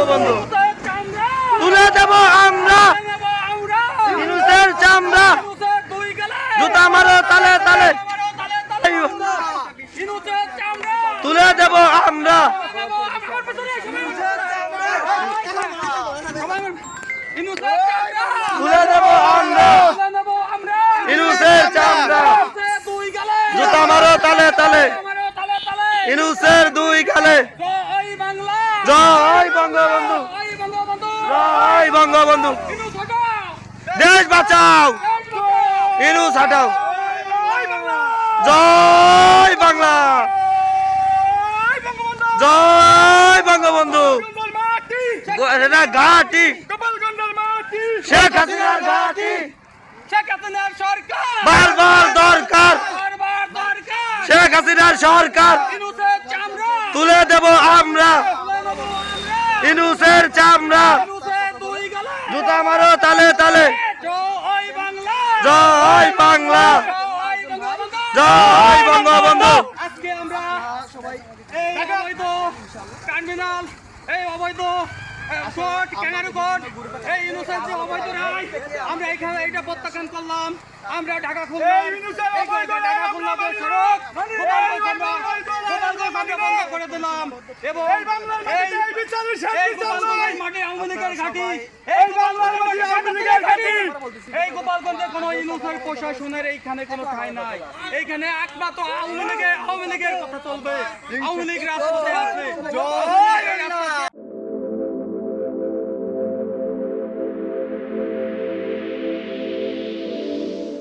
বঙ্গবন্ধু তুলে দেব আমরা ইউনূসের চামড়া জুতা মারো তালে তালে তুলে দেব আমরা তুলে দেব আমরা ইউনূসের চামড়া জুতা মারো তালে তালে ইউনূসের দুই গালে জয় বঙ্গবন্ধু জয় বঙ্গবন্ধু দেশ বাঁচাও ইউনূস হটাও জয় বাংলা জয় বঙ্গবন্ধু ঘাটি শেখ হাসিনার ঘাটি বারবার দরকার শেখ হাসিনার সরকার তুলে দেব আমরা ইউনূসের চামড়া জুতা মারো তালে তালে জয় বাংলা জয় বঙ্গবন্ধু আজকে আমরা সবাই অবৈধ টার্মিনাল এই অবৈধ কোর্ট ক্যাঙ্গারু কোর্ট এই ইউনূসের যে অবৈধ রায় আমরা এখানে এটা প্রত্যাখ্যান করলাম। আমরা ঢাকা খুললাম ঢাকা খুললাম সড়ক বন্ধ করে দিলাম এবং মাঠে আওয়ামী লীগের ঘাঁটি এই গোপালগঞ্জে কোনো ইউনূসের প্রশাসনের এইখানে কোনো ঠাঁই নাই। এইখানে একমাত্র আওয়ামী লীগের কথা চলবে। আওয়ামী লীগ রাজপথে আছে।